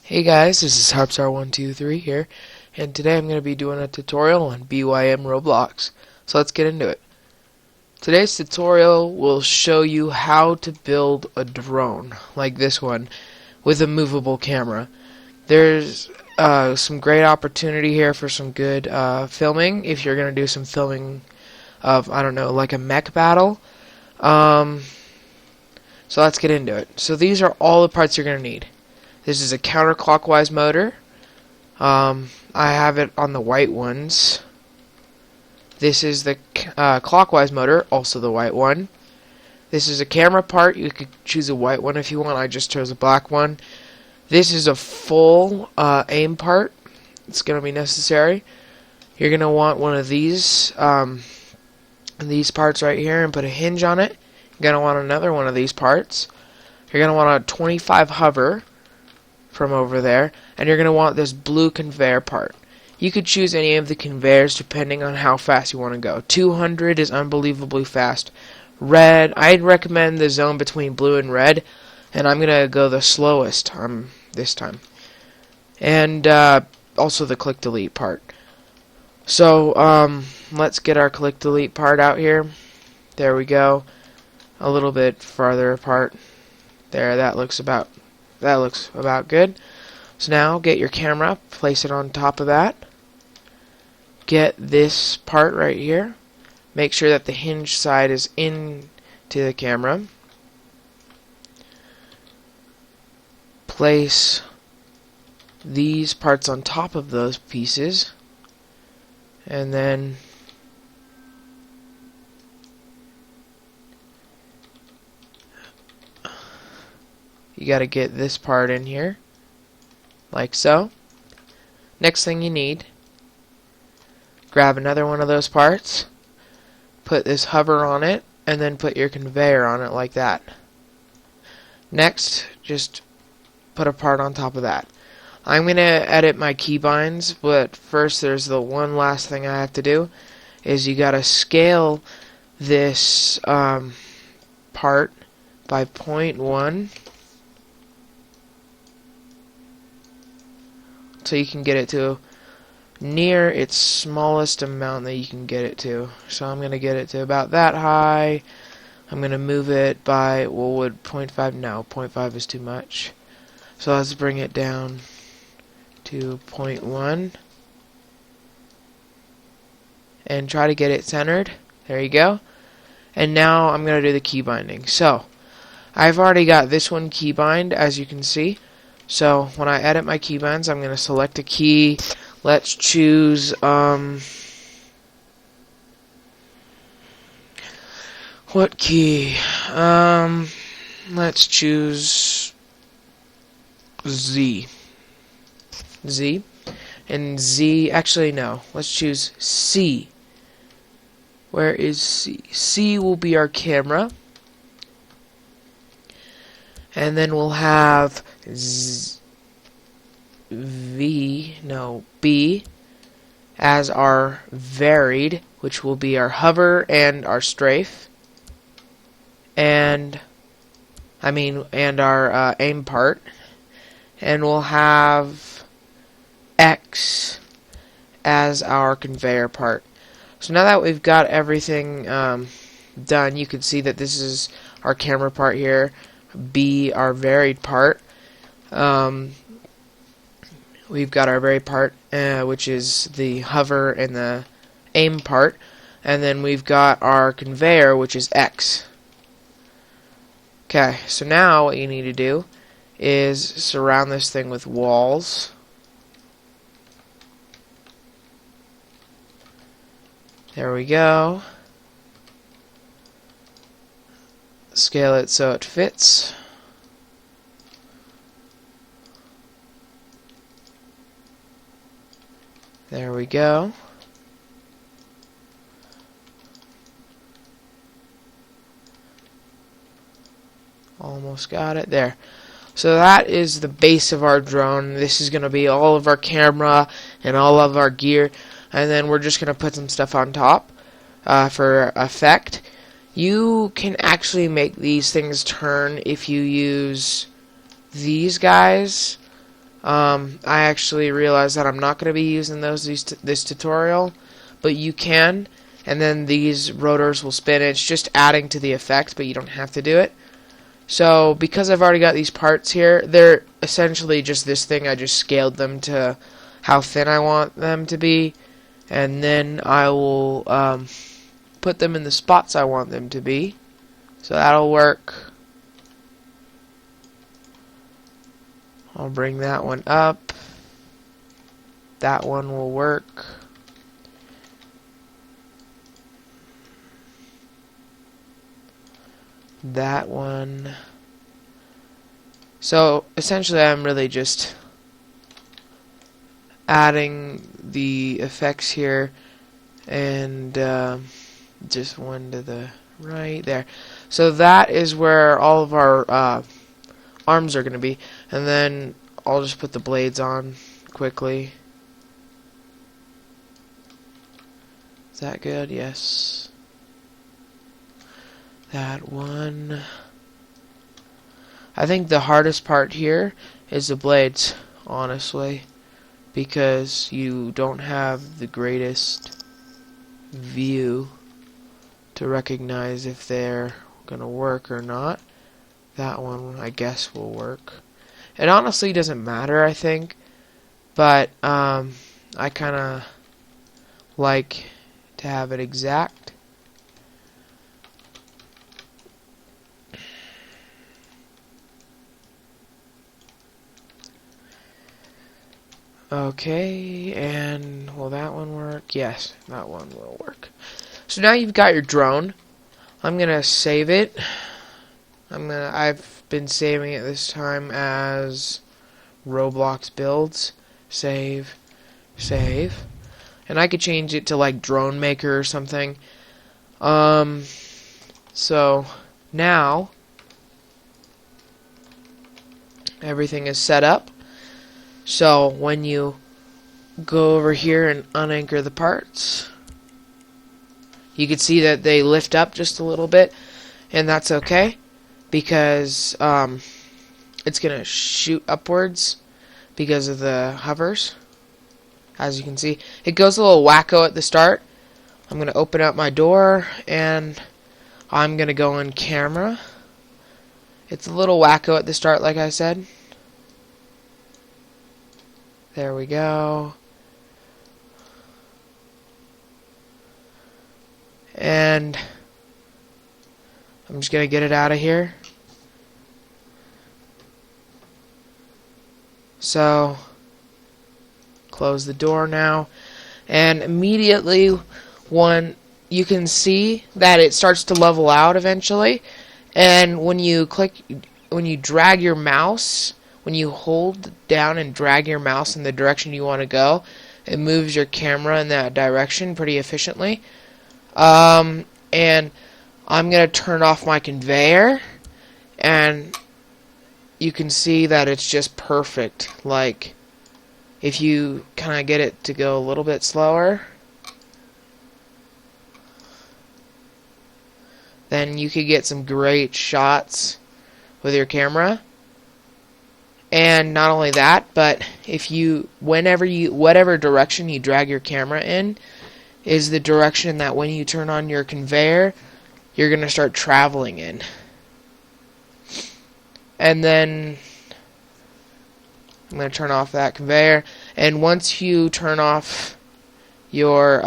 Hey guys, this is Harpstar123 here, and today I'm going to be doing a tutorial on BYM Roblox. So let's get into it. Today's tutorial will show you how to build a drone, like this one, with a movable camera. There's some great opportunity here for some good filming, if you're going to do some filming of, I don't know, like a mech battle. So let's get into it. So these are all the parts you're going to need. This is a counterclockwise motor. I have it on the white ones. This is the clockwise motor, also the white one. This is a camera part. You could choose a white one if you want. I just chose a black one. This is a full aim part. It's going to be necessary. You're going to want one of these parts right here and put a hinge on it. You're going to want another one of these parts. You're going to want a 25 hover from over there, and you're going to want this blue conveyor part. You could choose any of the conveyors depending on how fast you want to go. 200 is unbelievably fast. Red, I'd recommend the zone between blue and red, and I'm going to go the slowest this time. And also the click delete part. So let's get our click delete part out here. There we go. A little bit farther apart. There, that looks about good. So now get your camera, place it on top of that. Get this part right here. Make sure that the hinge side is into the camera. Place these parts on top of those pieces. And then you got to get this part in here, like so. Next thing you need, grab another one of those parts, put this hover on it, and then put your conveyor on it like that. Next, just put a part on top of that. I'm going to edit my keybinds, but first there's the one last thing I have to do, is you got to scale this part by 0.1. So you can get it to near its smallest amount that you can get it to. So I'm going to get it to about that high. I'm going to move it by, well, would 0.5? No, 0.5 is too much. So let's bring it down to 0.1. And try to get it centered. There you go. And now I'm going to do the key binding. So I've already got this one keybind, as you can see. So when I edit my keybinds, I'm going to select a key. Let's choose what key? Let's choose Z. Z. And Z, actually no, let's choose C. Where is C? C will be our camera. And then we'll have B as our varied, which will be our hover and our strafe, and our aim part, and we'll have X as our conveyor part. So now that we've got everything done, you can see that this is our camera part here. B, our varied part. We've got our varied part, which is the hover and the aim part, and then we've got our conveyor, which is X. Okay, so now what you need to do is surround this thing with walls. There we go. Scale it so it fits. There we go. Almost got it there. So that is the base of our drone. This is going to be all of our camera and all of our gear, and then we're just going to put some stuff on top for effect. You can actually make these things turn if you use these guys. I actually realized that I'm not going to be using this tutorial, but you can, and then these rotors will spin. It's just adding to the effect, but you don't have to do it. So because I've already got these parts here, they're essentially just this thing. I just scaled them to how thin I want them to be, and then I will put them in the spots I want them to be. So that'll work. I'll bring that one up. That one will work. That one. So essentially I'm really just adding the effects here, and just one to the right there. So that is where all of our arms are going to be, and then I'll just put the blades on quickly. Is that good? Yes. That one. I think the hardest part here is the blades, honestly, because you don't have the greatest view to recognize if they're gonna work or not. That one, I guess, will work. It honestly doesn't matter, I think, but I kinda like to have it exact. Okay, and will that one work? Yes, that one will work. So now you've got your drone. I'm gonna save it. I've been saving it this time as Roblox builds. Save, save, and I could change it to like Drone Maker or something. So now everything is set up. So when you go over here and unanchor the parts, you can see that they lift up just a little bit, and that's okay because it's gonna shoot upwards because of the hovers. As you can see, it goes a little wacko at the start. I'm gonna open up my door and I'm gonna go in camera. It's a little wacko at the start, like I said. There we go. And I'm just going to get it out of here. So, close the door now. And immediately, when you can see that it starts to level out eventually. And when you drag your mouse, when you hold down and drag your mouse in the direction you want to go, it moves your camera in that direction pretty efficiently. And I'm going to turn off my conveyor, and you can see that it's just perfect. Like, if you kind of get it to go a little bit slower, then you could get some great shots with your camera. And not only that, but if whatever direction you drag your camera in is the direction that when you turn on your conveyor, you're going to start traveling in. And then I'm going to turn off that conveyor, and once you turn off your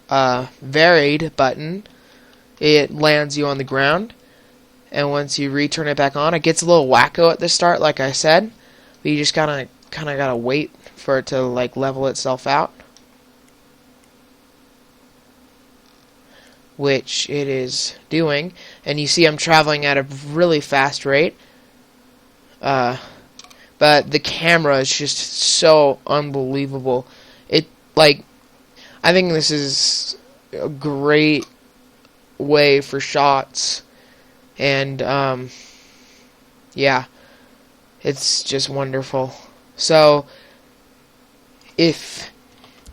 varied button, it lands you on the ground. And once you return it back on, it gets a little wacko at the start, like I said. But you just kind of gotta wait for it to like level itself out, which it is doing. And you see I'm traveling at a really fast rate. But the camera is just so unbelievable. I think this is a great way for shots. And, yeah, it's just wonderful. So, if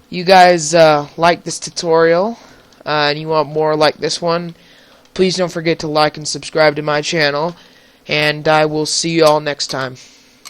you guys like this tutorial and you want more like this one, please don't forget to like and subscribe to my channel. and I will see you all next time.